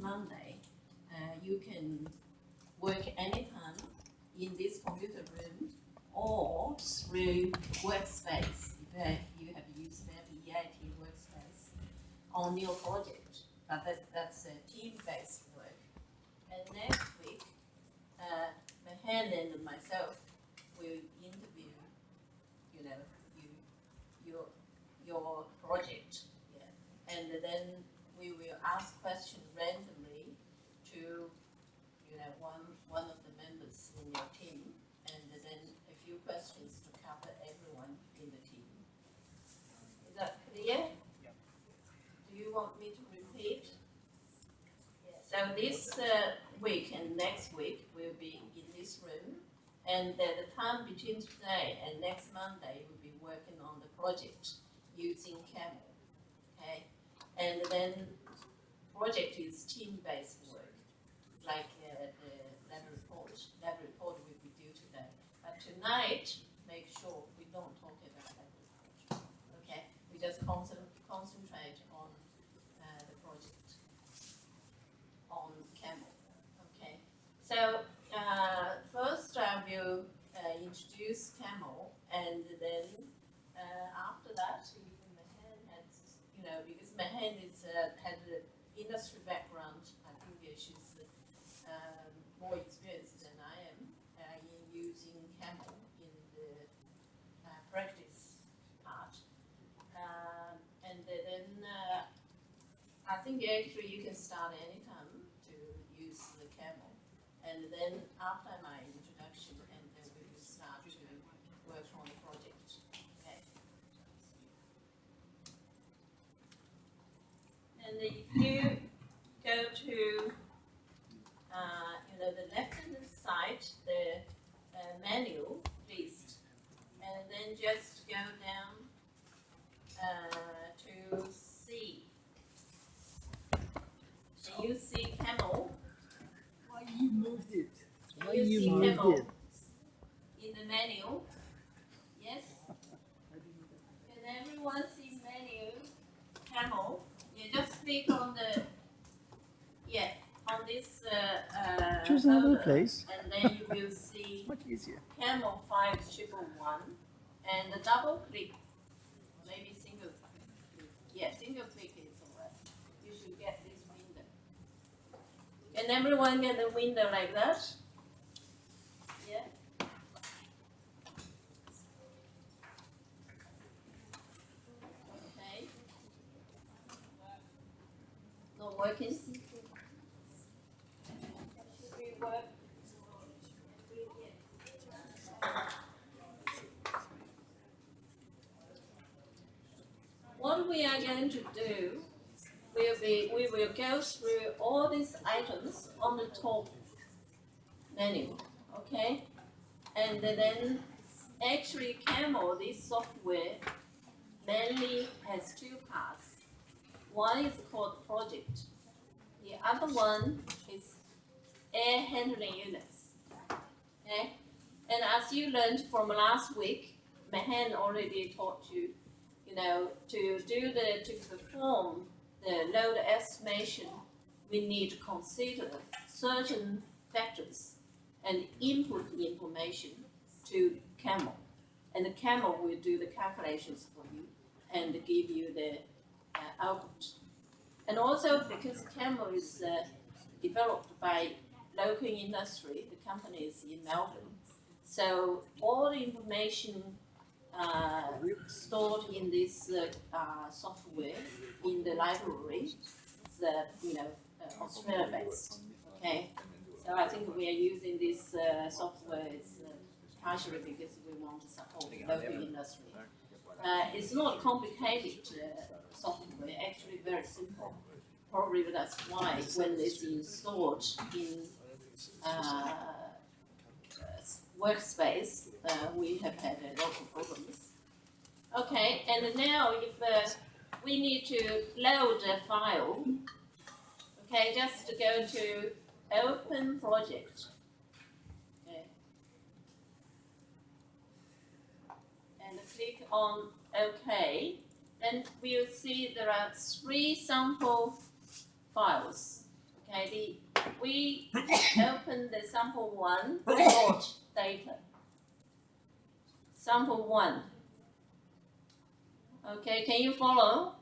Monday, you can work anytime in this computer room or through Workspace. You have used that EIT Workspace on your project, but that's a team-based work. And next week, Mahan and myself will interview, you know, your project, yeah. And then we will ask questions randomly to, one of the members in your team, and then a few questions to cover everyone in the team. Is that clear? Yep. Do you want me to repeat? Yeah. So this week and next week will be in this room, and the time between today and next Monday we'll be working on the project using CAMEL. Okay, and then project is team-based work, like the lab report. Lab report will be due today, but tonight make sure we don't talk about lab report. Okay, we just concentrate on the project on CAMEL. Okay, so first I will introduce CAMEL, and then after that, even Mahan has, because Mahan had an industry background, I think she's more experienced than I am in using CAMEL in the practice part. And then I think actually you can start anytime to use the CAMEL. And then after my introduction, and then we will start to work on the project. Okay. And if you go to the left-hand side, the menu list, and then just go down to C. And you see CAMEL. Why you moved it? Why You you see moved CAMEL it? in the menu. Yes? Can everyone see menu? CAMEL. You just click on the on this Choose another folder, place. and then you will see Much easier. CAMEL 5111, and the double click, maybe single click. Yeah, single click is alright. You should get this window. Can everyone get a window like that? Yeah. Okay. Not working. Should we work? What we are going to do we will go through all these items on the top menu, okay? And then actually CAMEL, this software, mainly has two parts. One is called project. The other one is air handling units. Okay? And as you learned from last week, Mahan already taught you, to perform the load estimation, we need to consider certain factors and input the information to CAMEL. And the CAMEL will do the calculations for you and give you the output. And also because CAMEL is developed by local industry, the company is in Melbourne, so all the information stored in this software in the library is Australia based. Okay, so I think we are using this software partially because we want to support the local industry. It's not complicated software, actually very simple. Probably that's why when it's installed in Workspace, we have had a lot of problems. Okay, and now if we need to load a file, okay, just go to Open Project. Okay. And click on OK. Then we'll see there are 3 sample files. Okay, we open the sample one plot data. Sample one. Okay, can you follow?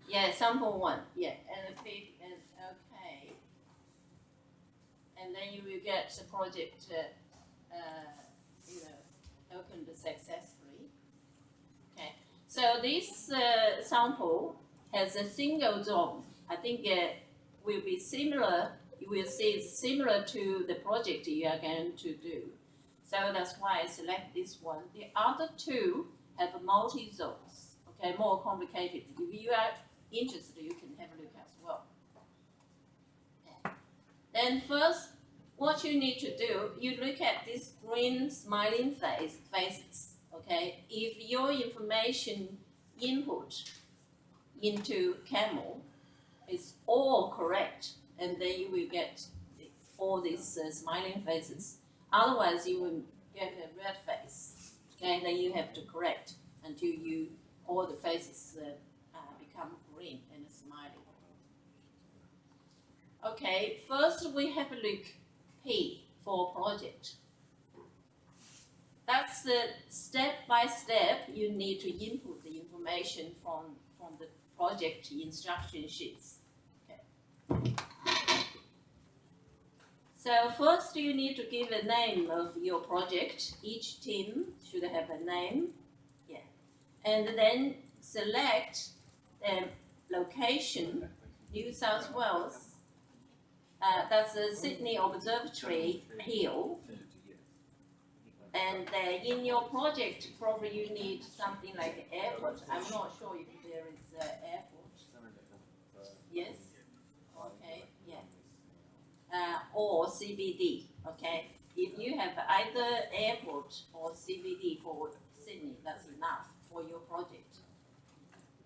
Yeah, sample one. Yeah, and click and okay. And then you will get the project, opened successfully. Okay, so this sample has a single zone. I think will be similar. You will see it's similar to the project you are going to do. So that's why I select this one. The other two have multi zones. Okay, more complicated. If you are interested, you can have a look as well. Okay. Then first, what you need to do, you look at this green smiling faces. Okay, if your information input into CAMEL is all correct, and then you will get all these smiling faces. Otherwise, you will get a red face. Okay, then you have to correct until all the faces become green and smiling. Okay, first we have a look P for project. That's the step by step you need to input the information from the project instruction sheets. Okay. So first you need to give a name of your project. Each team should have a name. Yeah. And then select the location, New South Wales. That's the Sydney Observatory Hill. And in your project, probably you need something like an airport. I'm not sure if there is an airport. Yes? Okay, yeah. Or CBD, okay? If you have either airport or CBD for Sydney, that's enough for your project.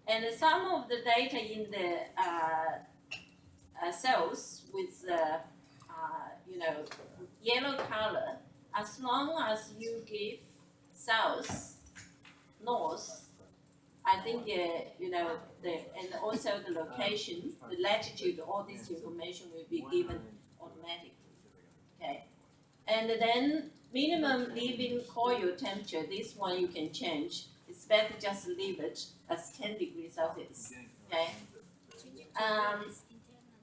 And some of the data in the cells with yellow color, as long as you give south, north, I think and also the location, the latitude, all this information will be given automatically. Okay, and then minimum living coil temperature. This one you can change. It's better just leave it as 10 degrees Celsius. Okay,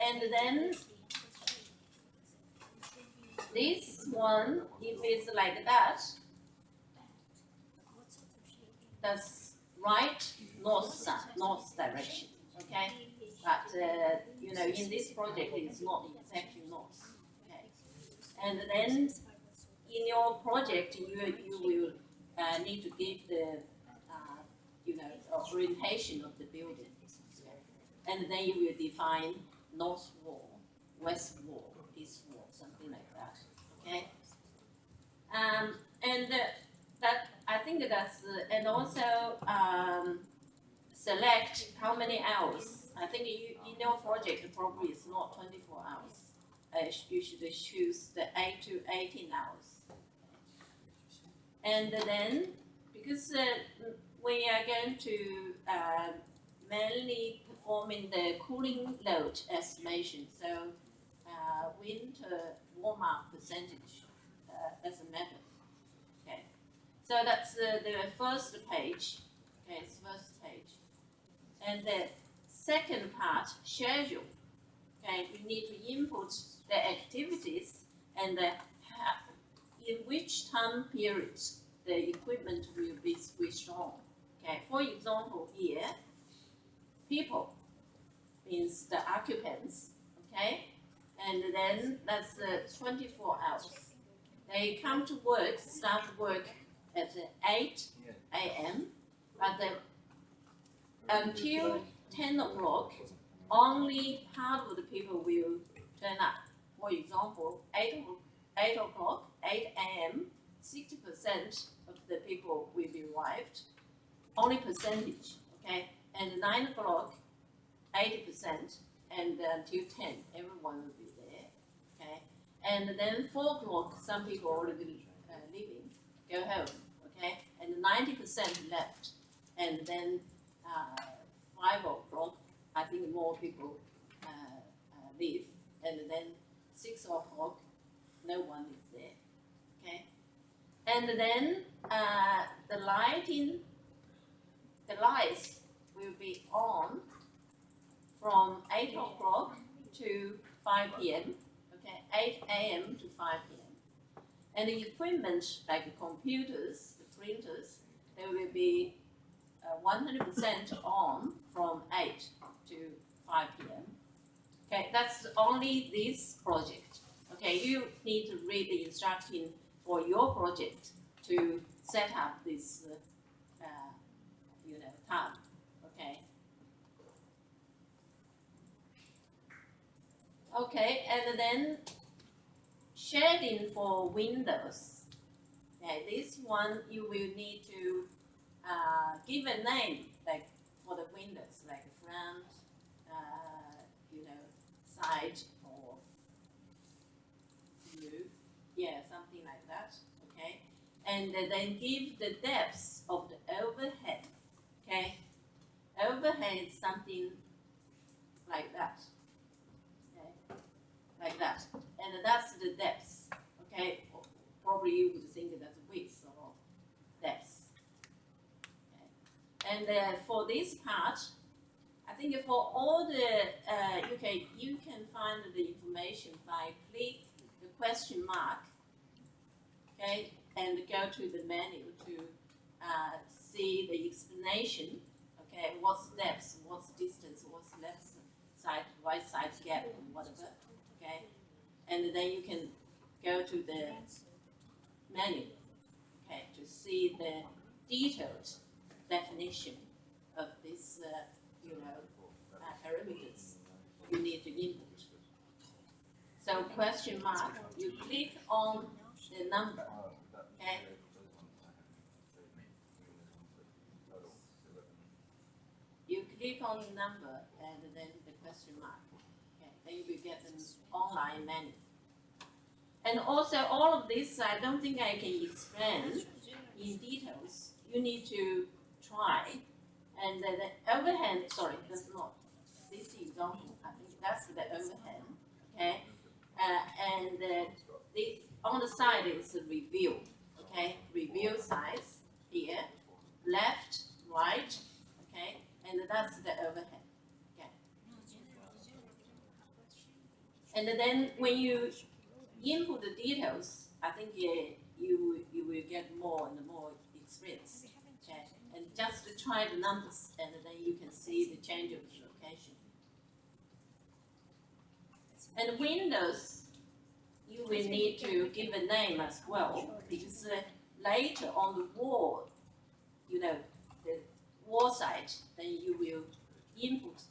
and then this one, if it's like that, that's right north direction. Okay, but in this project it's not exactly north. Okay, and then in your project you will need to give the orientation of the building, and then you will define north wall, west wall, east wall, something like that. Okay, and that I think that's and also select how many hours. I think in your project probably it's not 24 hours. You should choose the 8 to 18 hours. And then because we are going to mainly performing the cooling load estimation, so winter warm-up percentage doesn't matter. Okay, so that's the first page. Okay, it's first page, and the second part, schedule. Okay, you need to input the activities and in which time period the equipment will be switched on. Okay, for example here, people means the occupants. Okay, and then that's 24 hours. They come to work, start work at 8 a.m. but until 10 o'clock, only part of the people will turn up. For example, 8 o'clock, 8 a.m., 60% of the people will be arrived, only percentage, okay? And 9 o'clock, 80%, and until 10, everyone will be there, okay? And then 4 o'clock, some people already leaving, go home, okay? And 90% left, and then 5 o'clock, I think more people leave, and then 6 o'clock, no one is there, okay? And then the lights will be on from 8 o'clock to 5 p.m., okay, 8 a.m. to 5 p.m. And the equipment like the computers, the printers, they will be 100% on from 8 to 5 p.m. Okay, that's only this project. Okay, you need to read the instruction for your project to set up this, time. Okay. Okay, and then shading for windows. Okay, this one you will need to give a name, like for the windows, like front, side or roof, yeah, something like that. Okay, and then give the depths of the overhead. Okay, overhead is something like that. Okay, like that, and that's the depths. Okay, probably you would think that's width or depth. Okay. And for this part, I think for all the you can find the information by click the question mark, okay, and go to the menu to see the explanation. Okay, what's depth, what's distance, what's left side, right side gap, and whatever. Okay, and then you can go to the menu, okay, to see the detailed definition of this, parameters you need to input. So question mark, you click on the number, okay? You click on the number and then the question mark, okay? Then you will get an online menu. And also all of this, I don't think I can explain in details. You need to try. And the overhand, sorry, that's not this example. I think that's the overhand, okay? On the side is a review, okay? Review size here, left, right, okay? And that's the overhead, okay? And then when you input the details, I think you will get more and more experience. Okay? And just to try the numbers, and then you can see the change of the location. And windows, you will need to give a name as well, because later on the wall, the wall side, then you will input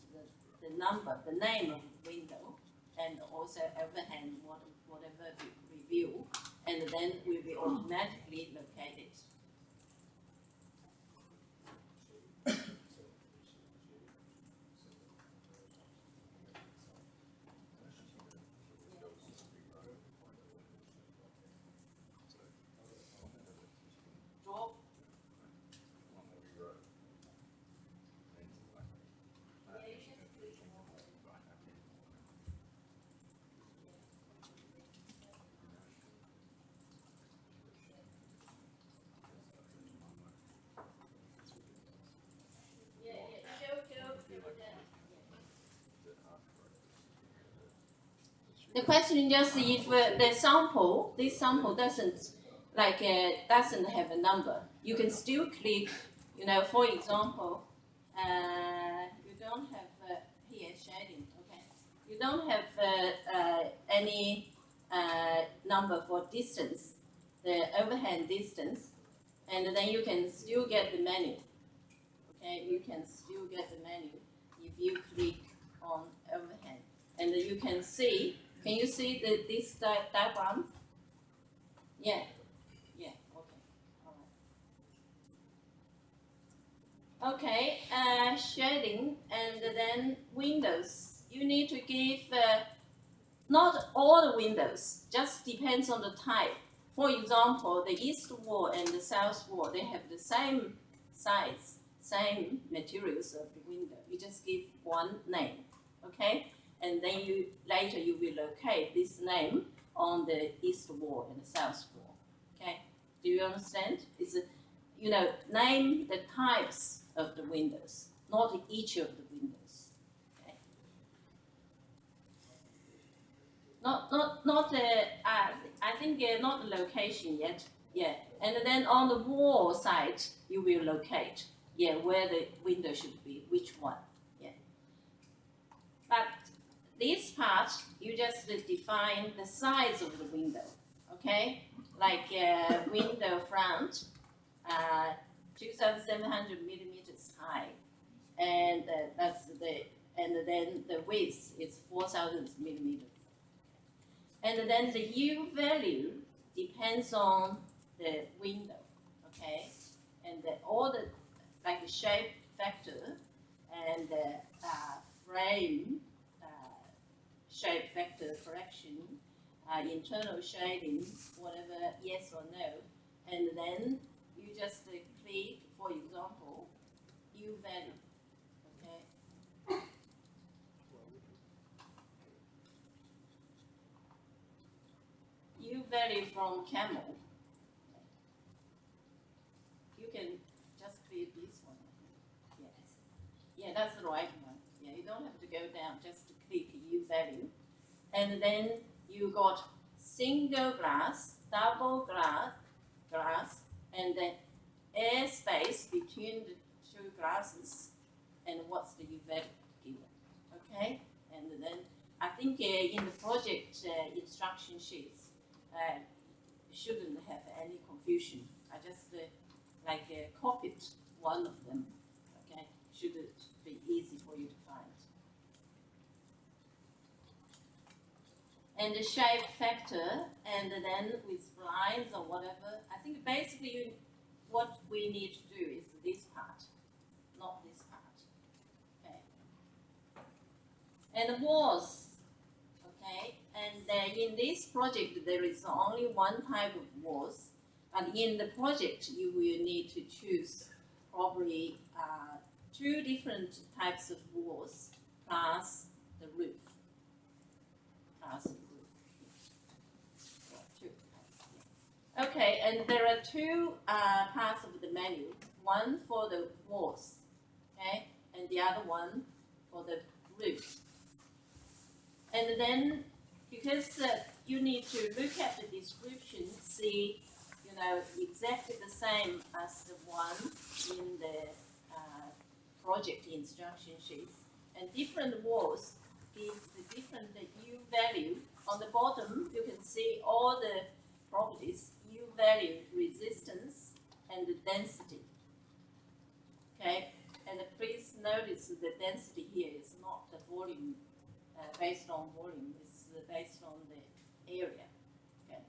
the number, the name of the window, and also overhand whatever review, and then will be automatically located. Drop. The question is just if this sample doesn't have a number, you can still click. For example, you don't have here shading. Okay, you don't have any number for distance, the overhand distance, and then you can still get the menu. Okay, you can still get the menu if you click on overhand, and you can see. Can you see this diagram? Yeah. Okay. All right. Okay. Shading and then windows. You need to give not all the windows. Just depends on the type. For example, the east wall and the south wall, they have the same size, same materials of the window. You just give one name. Okay. and then later you will locate this name on the east wall and the south wall. Okay, do you understand? It's name the types of the windows, not each of the windows. Okay. I think not the location yet. Yeah, and then on the wall side you will locate where the window should be, which one. Yeah. But this part you just define the size of the window. Okay, like window front, 2,700 millimeters high, and and then the width is 4,000 millimeters. And then the U value depends on the window, okay, and all the like the shape factor and the frame shape factor correction, internal shading, whatever, yes or no, and then you just click, for example, U value, okay. U value from CAMEL. You can just click this one. Yes. Yeah, that's the right one. Yeah, you don't have to go down, just click U value. And then you got single glass, double glass, and then air space between the two glasses, and what's the U value given. Okay? And then I think in the project instruction sheets, shouldn't have any confusion. I just copied one of them. Okay, should it be easy for you to find. And the shape factor, and then with blinds or whatever. I think basically what we need to do is this part, not this part. Okay. And the walls. Okay, and in this project there is only one type of walls, and in the project you will need to choose probably two different types of walls plus the roof. Okay, and there are two parts of the menu. One for the walls, okay, and the other one for the roof. And then, because you need to look at the description, see, exactly the same as the one in the project instruction sheets, and different walls give the different U value. On the bottom, you can see all the properties: U value, resistance, and the density. Okay, and please notice the density here is not the volume. Based on volume, it's based on the area. Okay.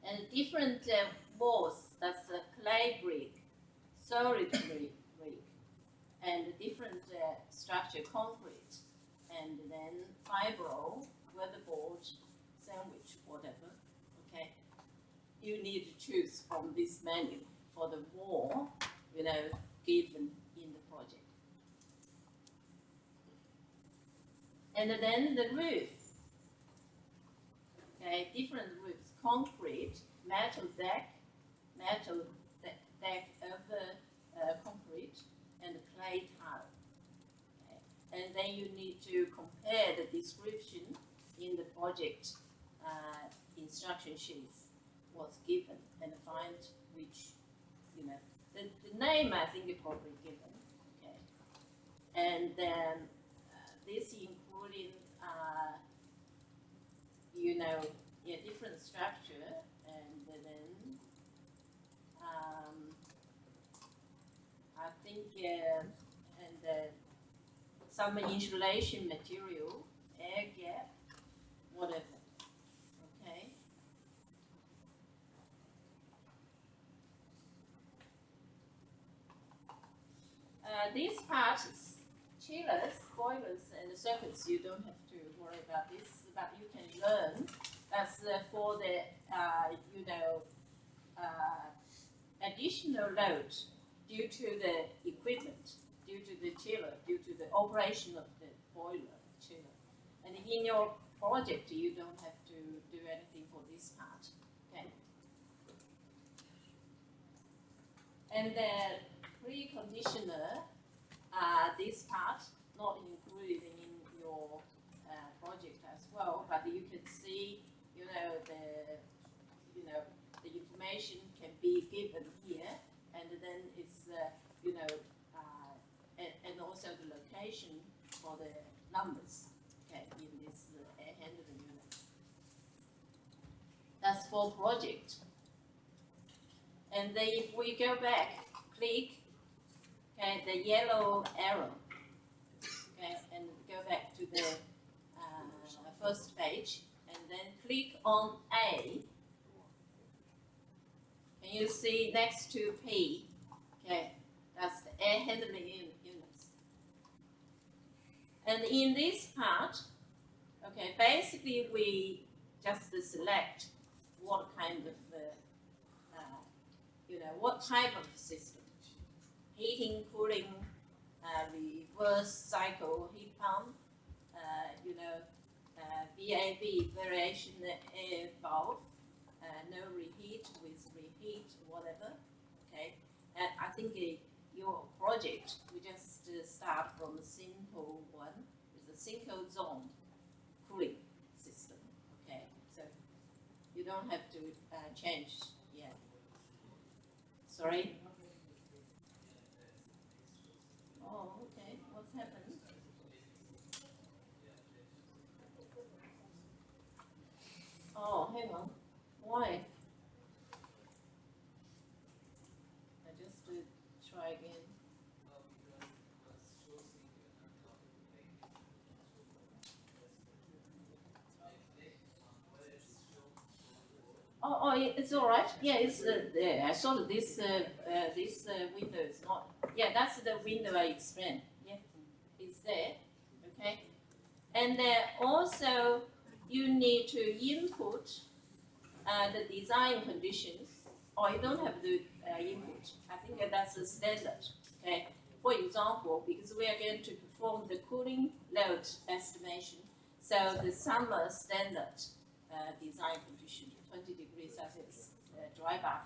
And different walls, that's clay brick, solid brick, and different structure, concrete, and then fibro, weatherboard, sandwich, whatever. Okay. You need to choose from this menu for the wall, given in the project. And then the roof, okay, different roofs, concrete, metal deck over concrete, and clay tile. Okay. And then you need to compare the description in the project instruction sheets what's given and find which, the name I think is probably given, okay. And then this including, different structure, and then I think some insulation material, air gap, whatever. Okay. This part is chillers, boilers, and the circuits. You don't have to worry about this, but you can learn. That's for the additional load due to the equipment, due to the chiller, due to the operation of the boiler chiller. And in your project, you don't have to do anything for this part, okay? And the preconditioner, this part, not included in your project as well, but you can see, the information can be given here, and then it's, and also the location for the numbers, okay, in this air handling unit. That's for project. And then if we go back, click, okay, the yellow arrow, okay, and go back to the first page, and then click on A. And you see next to P, okay, that's the air handling units. And in this part, okay, basically we just select what kind of, what type of system. Heating, cooling, reverse cycle heat pump, VAV, variation air valve, no reheat with reheat, whatever, okay. And I think your project, we just start from a simple one with a single zone cooling system, okay. So you don't have to change, yeah. Sorry? Oh, okay, what's happened? Oh, hang on, why? I just try again. Oh, it's all right. Yeah, it's there. I saw that this window is not. Yeah, that's the window I explained. Yeah, it's there. Okay, and also you need to input the design conditions, or you don't have to input. I think that's the standard. Okay. For example, because we are going to perform the cooling load estimation, so the summer standard design condition, 20 degrees Celsius dry bulb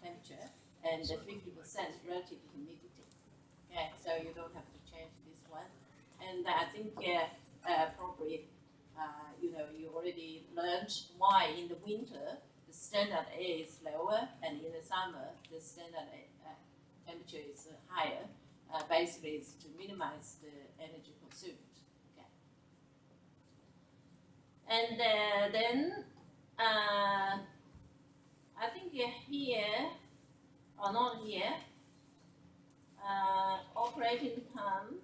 temperature, and 50% relative humidity. Okay, so you don't have to change this one. And I think probably you already learned why in the winter the standard air is lower, and in the summer the standard temperature is higher. Basically, it's to minimize the energy consumed. Okay. And then I think here, or not here, operating time.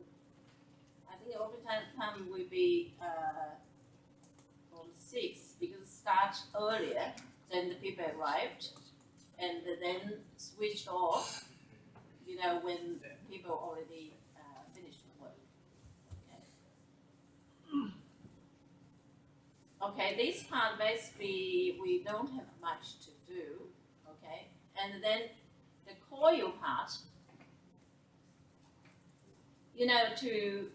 I think operating time will be from 6 because it starts earlier than the people arrived, and then switched off. When people already finished work. Okay, this part basically we don't have much to do, okay? And then the coil part, to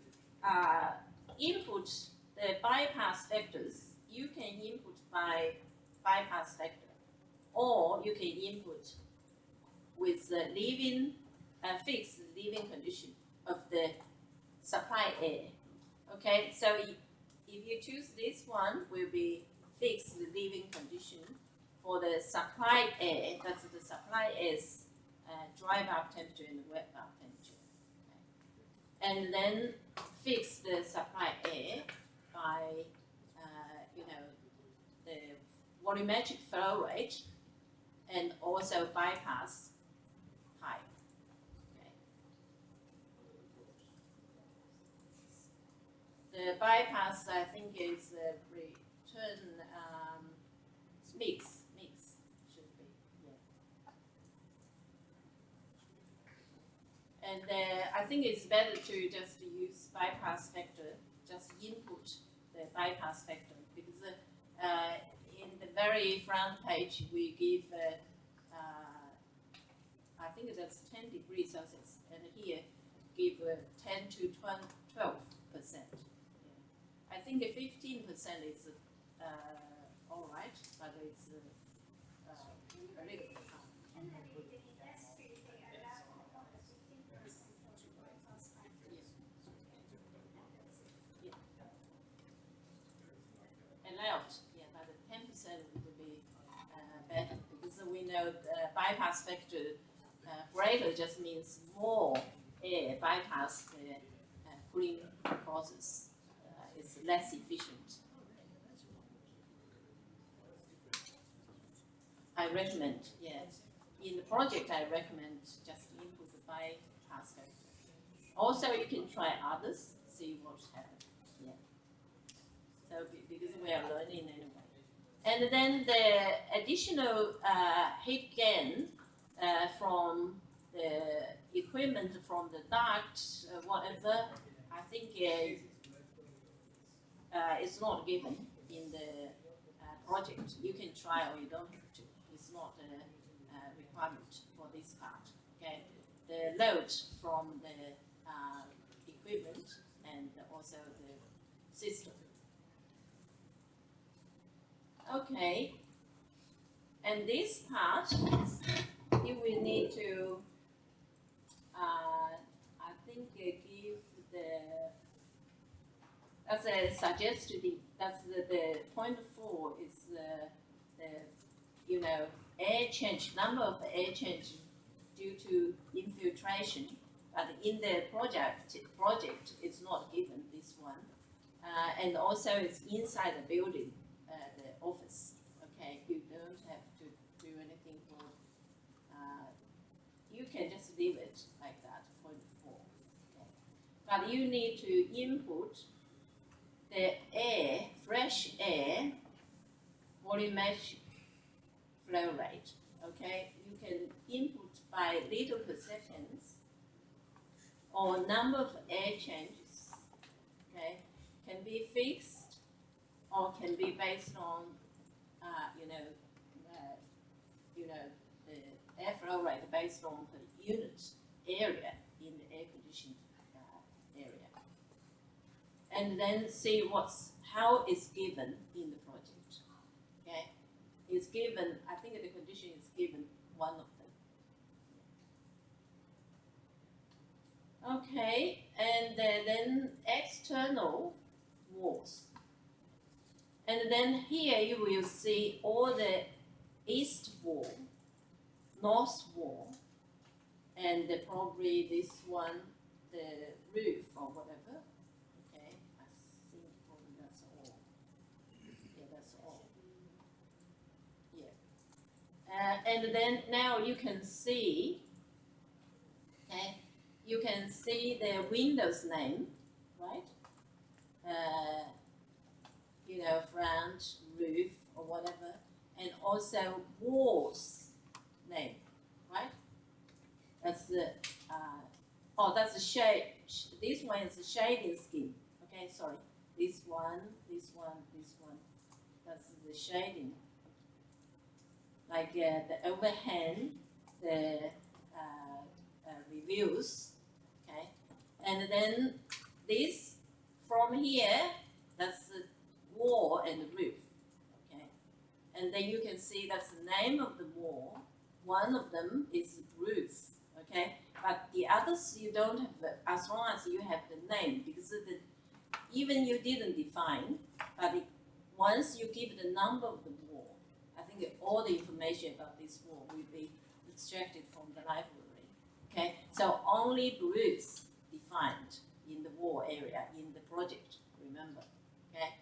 input the bypass vectors, you can input by bypass vector, or you can input with the fixed leaving condition of the supply air. Okay, so if you choose this one, will be fixed leaving condition for the supply air. That's the supply air's dry bulb temperature and wet bulb temperature. Okay. And then fix the supply air by the volumetric flow rate, and also bypass pipe. The bypass, I think, is return mix should be, yeah. And I think it's better to just use bypass vector, just input the bypass vector, because in the very front page we give I think that's 10 degrees Celsius, and here give 10 to 12%. I think 15% is all right, but it's a little bit high. Allowed, yeah, but 10% would be better because we know the bypass factor greater just means more air bypass the cooling process. It's less efficient. I recommend, yes. In the project, I recommend just input the bypass factor. Also, you can try others, see what happens. Yeah. So because we are learning anyway. And then the additional heat gain from the equipment from the duct, whatever, I think it's not given in the project. You can try or you don't have to. It's not a requirement for this part. Okay, the load from the equipment and also the system. Okay, and this part, you will need to, I think, give that's a suggested, that's the point 4 is the air change, number of air change due to infiltration, but in the project it's not given, this one. And also it's inside the building, the office, okay? You don't have to do anything for, you can just leave it like that, point 4, okay? But you need to input the air, fresh air, volumetric flow rate, okay? You can input by liter per seconds or number of air changes, okay? Can be fixed or can be based on, the airflow rate based on the unit area in the air conditioned area. And then see how it's given in the project, okay? It's given, I think the condition is given one of them. Okay, and then external walls. And then here you will see all the east wall, north wall, and probably this one, the roof or whatever. Okay, I think probably that's all. Yeah, that's all. Yeah. And then now you can see, okay, you can see the window's name, right? Front, roof, or whatever, and also walls name, right? That's the that's the shade. This one is the shading scheme. Okay, sorry. This one, this one, this one. That's the shading. Like the overhang, the reviews. Okay, and then this from here. That's the wall and the roof, okay? And then you can see that's the name of the wall. One of them is roof, okay? But the others you don't have, as long as you have the name, because even you didn't define, but once you give the number of the wall, I think all the information about this wall will be extracted from the library, okay? So only roofs defined in the wall area in the project, remember, okay?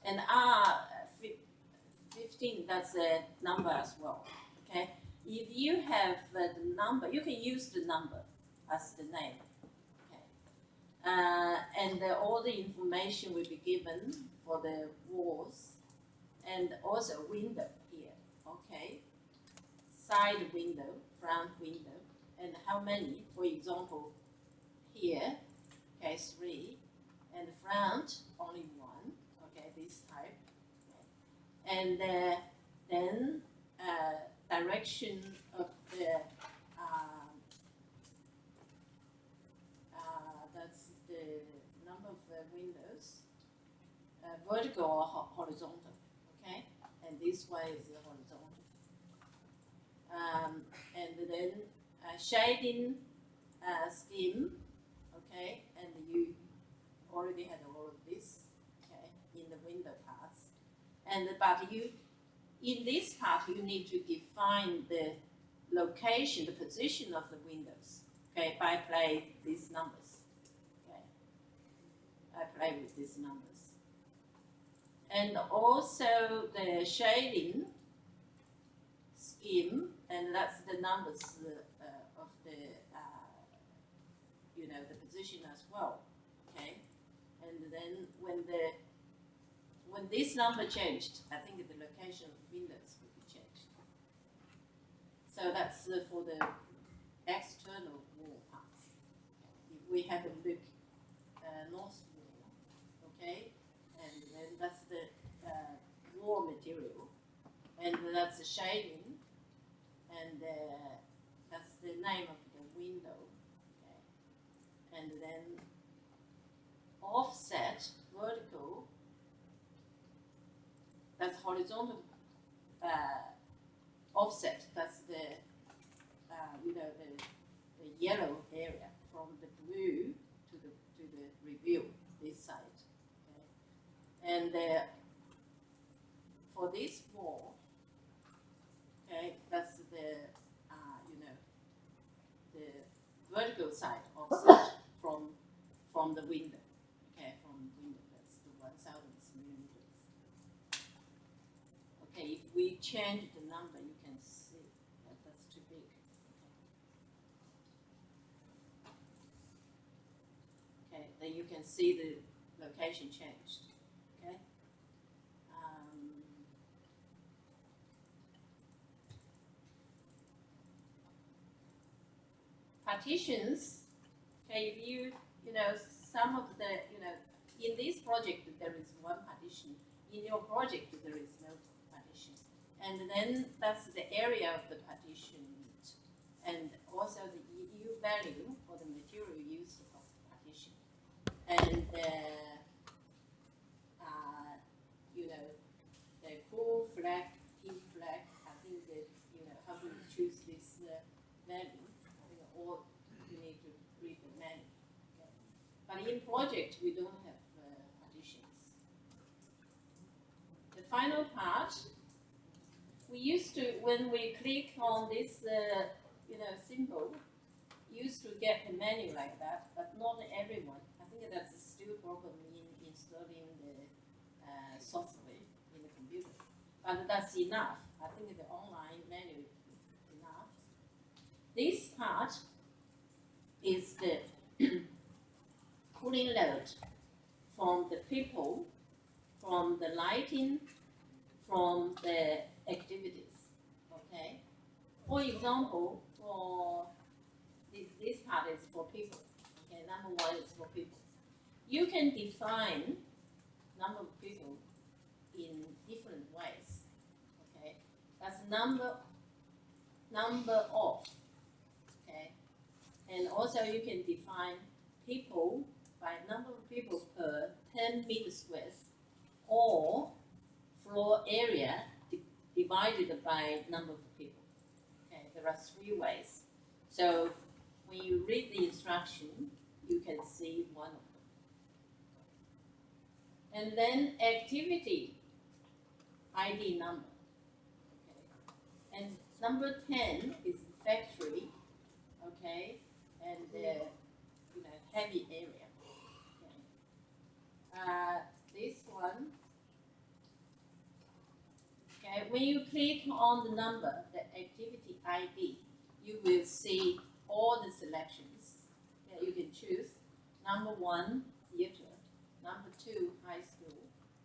And R15, that's a number as well, okay? If you have the number, you can use the number as the name, okay? And all the information will be given for the walls and also window here, okay? Side window, front window, and how many, for example, here, okay, 3, and the front, only 1, okay, this type. Okay. And then direction of the, that's the number of windows, vertical or horizontal, okay? And this one is horizontal. And then shading scheme, okay? And you already had all of this, okay, in the window parts. And but you, in this part, you need to define the location, the position of the windows, okay, by play these numbers, okay. I play with these numbers. And also the shading scheme, and that's the numbers of the, you know, the position as well, okay. And then when this number changed, I think the location of the windows will be changed. So that's for the external wall parts. If we have a look north wall, okay, and then that's the wall material, and that's the shading, and that's the name of the window, okay, and then offset, vertical, that's horizontal offset, that's the you know, the yellow area from the blue to the reveal, this side, okay. And for this wall, okay, that's the you know, the vertical side offset from the window, okay, from the window, that's the 1000 millimeters. Okay, if we change the number, you can see that that's too big. Okay, then you can see the location changed. Okay. Partitions. Okay, if you know, some of the, you know, in this project there is one partition. In your project there is no partition, and then that's the area of the partition, and also the EU value for the material used for partition, and you know, the cool flag, heat flag. I think that, you know, how to choose this value. I think all you need to read the manual. Okay. But in project we don't have partitions. The final part, we used to, when we click on this you know, symbol, used to get the menu like that, but not everyone. I think that's still a problem in installing the software in the computer. But that's enough. I think the online menu is enough. This part is the cooling load from the people, from the lighting, from the activities. Okay. For example, for this part is for people. Okay, number one is for people. You can define number of people in different ways. Okay, that's number of. Okay, and also you can define people by number of people per 10 meters squares, or floor area divided by number of people. Okay, there are 3 ways. So when you read the instruction, you can see one of them. And then activity ID number. Okay. And number 10 is factory. Okay, and you know, heavy area. Okay. This one. Okay, when you click on the number, the activity ID, you will see all the selections. Okay, you can choose number 1, theater, number 2, high school,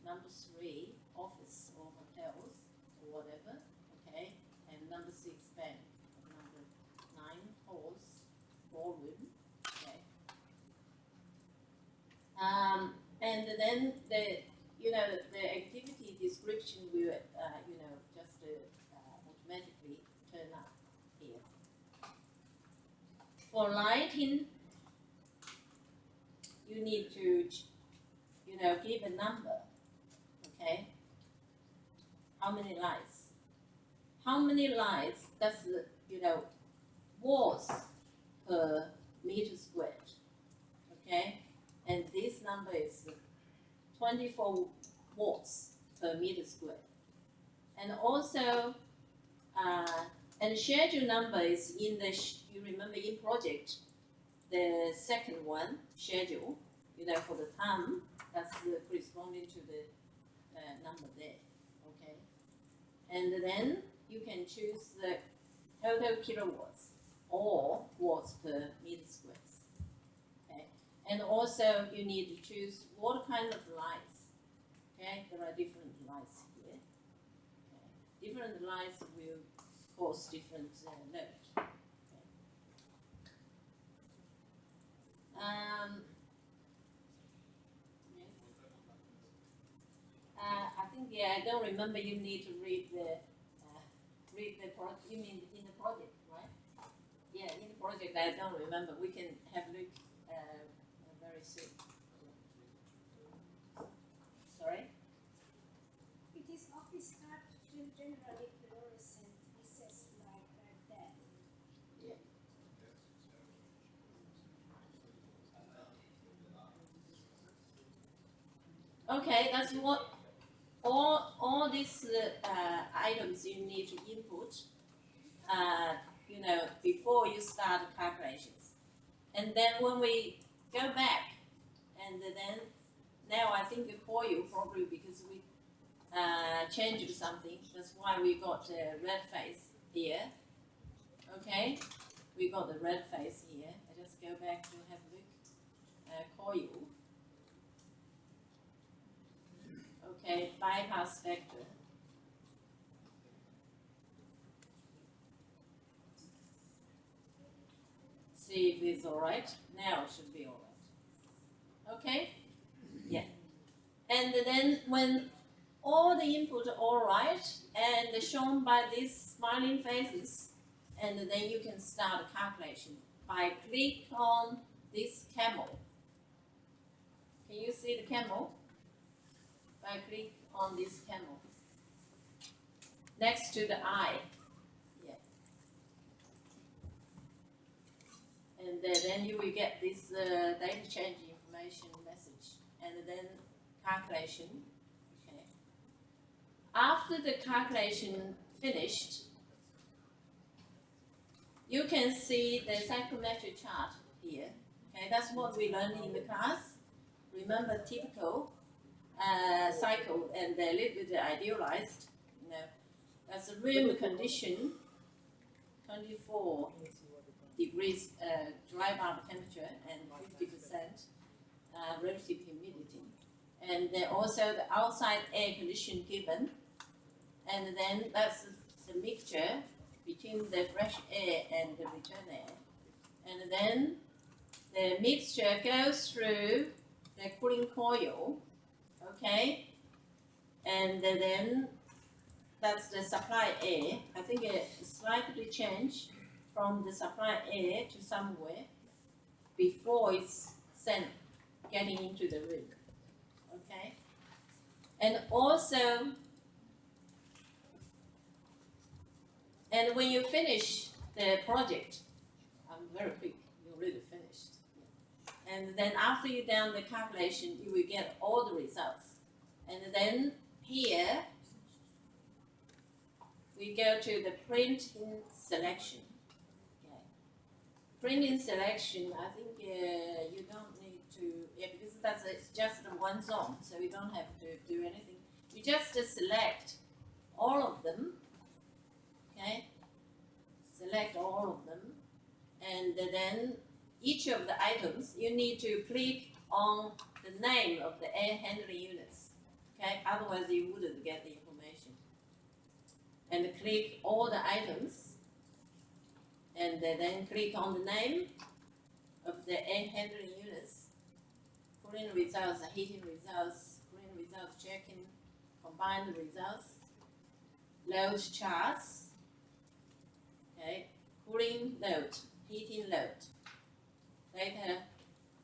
number 3, office or hotels or whatever. Okay, and number 6, bank, number 9, halls, ballroom. Okay, and then the, you know, the activity description will you know, just automatically turn up here. For lighting, you need to give a number, okay? How many lines? How many lines does watts per meter squared, okay? And this number is 24 watts per meter squared. And also, and the schedule number is in the, you remember in project, the second one, schedule, for the time, that's corresponding to the number there, okay? And then you can choose the total kilowatts or watts per meter squared, okay? And also you need to choose what kind of lights, okay? There are different lights here, okay? Different lights will cause different load. Okay. I think I don't remember. You need to read the you mean in the project, right? Yeah, in the project I don't remember. We can have a look very soon. Sorry. It is office start generally fluorescent recessed like that. Yeah. Okay, that's what all these items you need to input, before you start calculations. And then when we go back, and then now I think the coil probably because we changed something. That's why we got a red face here. Okay, we got the red face here. I just go back to have a look. Coil. Okay, bypass factor. See if it's alright. Now it should be alright. Okay? Yeah. And then when all the input are alright and shown by these smiling faces, and then you can start a calculation by click on this camel. Can you see the camel? By click on this camel next to the eye. Yeah. And then you will get this data change information message and then calculation. Okay. After the calculation finished, you can see the psychometric chart here. Okay, that's what we learned in the class. Remember typical cycle and a little bit idealized. That's a room condition, 24 degrees dry bulb temperature and 50% relative humidity. And then also the outside air condition given. And then that's the mixture between the fresh air and the return air. And then the mixture goes through the cooling coil. Okay, and then that's the supply air. I think it slightly changed from the supply air to somewhere before it's sent getting into the room. Okay, and also, and when you finish the project, I'm very quick. You're really finished. And then after you've done the calculation, you will get all the results. And then here, we go to the printing selection. Okay. Printing selection, I think you don't need to, because that's just one zone, so you don't have to do anything. You just select all of them, okay? Select all of them, and then each of the items, you need to click on the name of the air handling units, okay? Otherwise, you wouldn't get the information. And click all the items, and then click on the name of the air handling units, cooling results, heating results, cooling results, checking, combine the results, load charts, okay? Cooling load, heating load. Data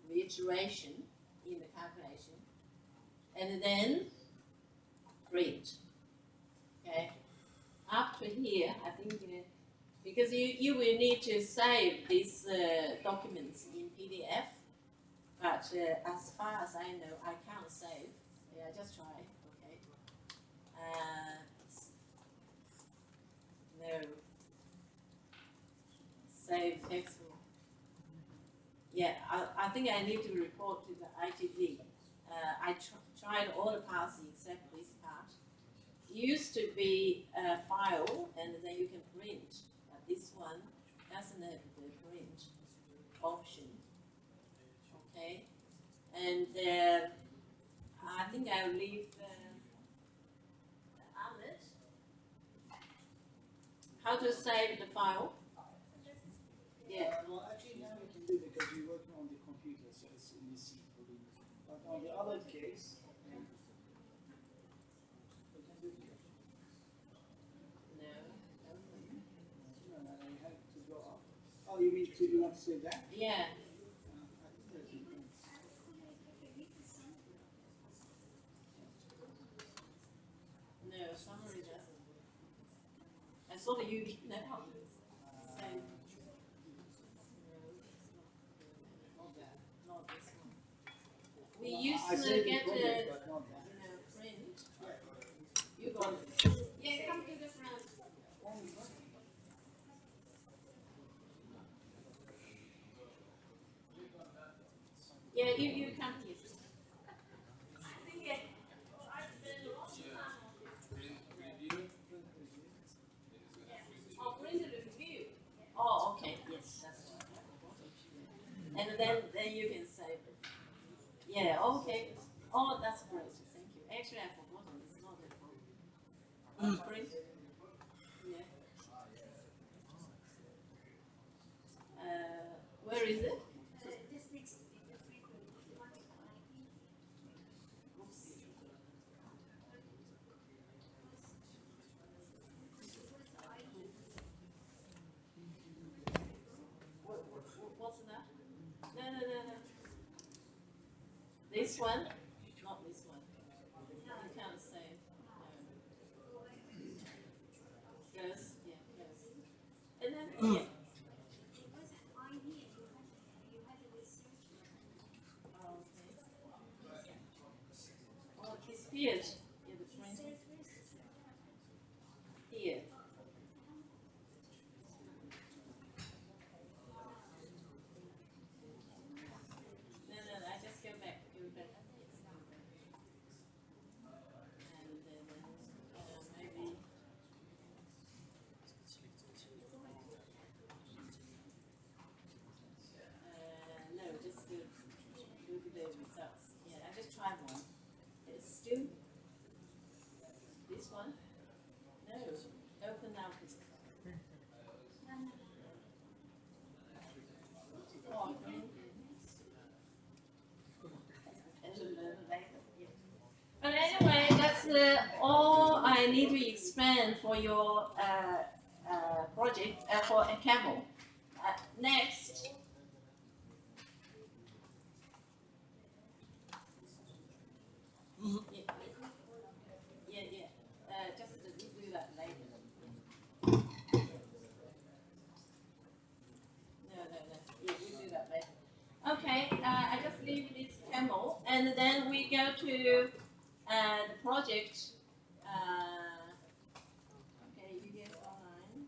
reiteration in the calculation, and then print. Okay, up to here, I think, because you will need to save these documents in PDF, but as far as I know, I can't save. Yeah, just try. Okay. No. Save text. Yeah, I think I need to report to the ITV. I tried all the parts except this part. It used to be a file and then you can print, but this one doesn't have the print option. Okay, and I think I'll leave Ahmed how to save the file. Yeah. Well, actually now you can do it because you're working on the computer, so it's in the C folder. But on the other case, you can do it here. No. No, you have to go up. Oh, you mean you want to say that? Yeah. I think there's a difference. No, summary doesn't. I saw the UV now. Same. Not this one. We used I to saved get the the project, but not that. print. You got it. Yeah, come to the front. Yeah, you come here. I think I spent a lot of time on this. Oh, print review. Oh, okay. Yes, that's what I forgot. And then you can save it. Yeah. Okay. Oh, that's great. Thank you. Actually, I forgot. It's not a problem. Print. Yeah. Where is it? Just next to the frequent one. What's that? No. This one? Not this one. You can't save. No. Goes, yeah, goes. And then, yeah. Oh, it's here. Yeah, the print. Here. No, I just go back. And then, maybe. No, just do the results. Yeah, I just tried one. It's still this one. No, open now. Oh, green. But anyway, that's all I need to explain for your project for a CAMEL. Next. Yeah. Just do that later. No. Yeah, we do that later. Okay, I just leave this CAMEL, and then we go to the project. Okay, you get online.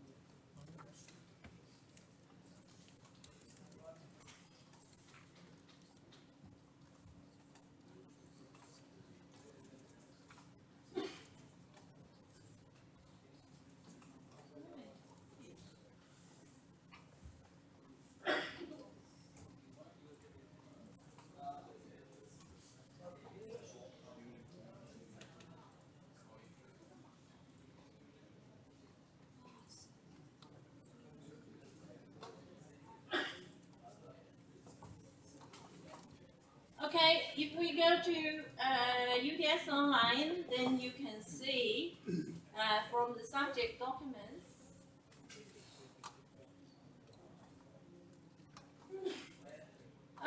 Okay, if we go to UDS Online, then you can see from the subject documents.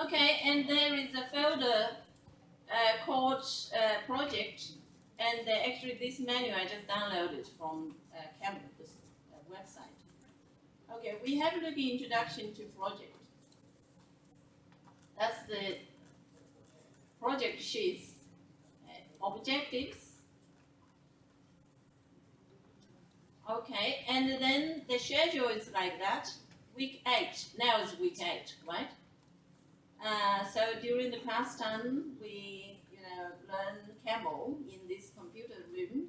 Okay, and there is a folder called project, and actually this manual I just downloaded from CAMEL, this website. Okay, we have the introduction to project. That's the project sheets, objectives. Okay, and then the schedule is like that. Week 8, now is week 8, right? So during the class time, we learn CAMEL in this computer room,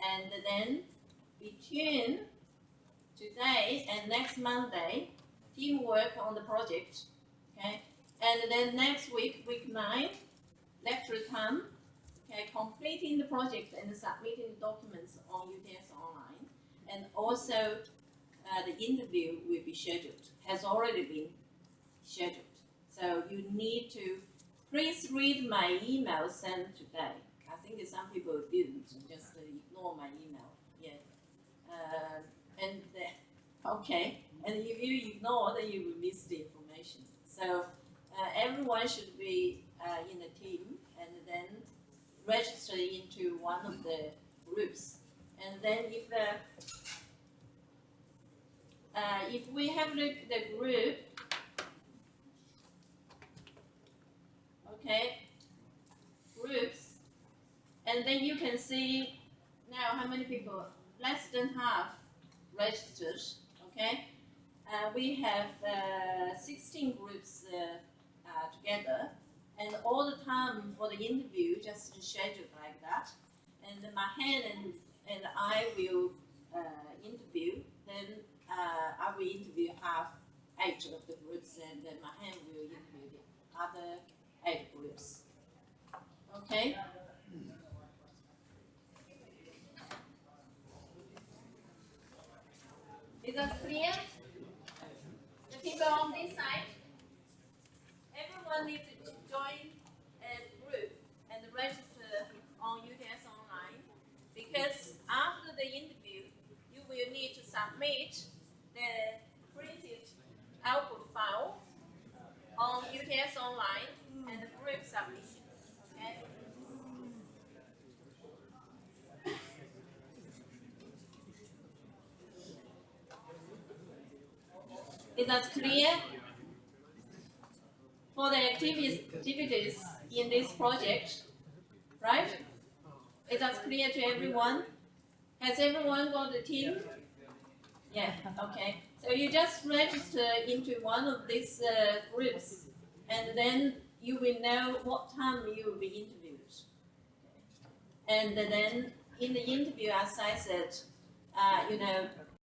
and then between today and next Monday, teamwork on the project, okay? And then next week, week 9, lecture time, okay, completing the project and submitting documents on UTS Online, and also the interview will be scheduled, has already been scheduled. So you need to please read my email sent today. I think some people didn't, just ignore my email. Yeah. Okay, and if you ignore, then you will miss the information. So everyone should be in a team and then register into one of the groups. And then if we have the group, okay, groups, and then you can see now how many people, less than half registered, okay. We have 16 groups together, and all the time for the interview, just scheduled like that. And Mahan and I will interview, then I will interview half 8 of the groups, and then Mahan will interview the other 8 groups. Okay? Is that clear? The people on this side? Everyone needs to join a group and register on UTS Online, because after the interview, you will need to submit the printed output file on UTS Online and the group submission. Okay? Is that clear? For the activities in this project, right? Is that clear to everyone? Has everyone got the team? Yeah, okay. So you just register into one of these groups, and then you will know what time you will be interviewed. And then in the interview, as I said,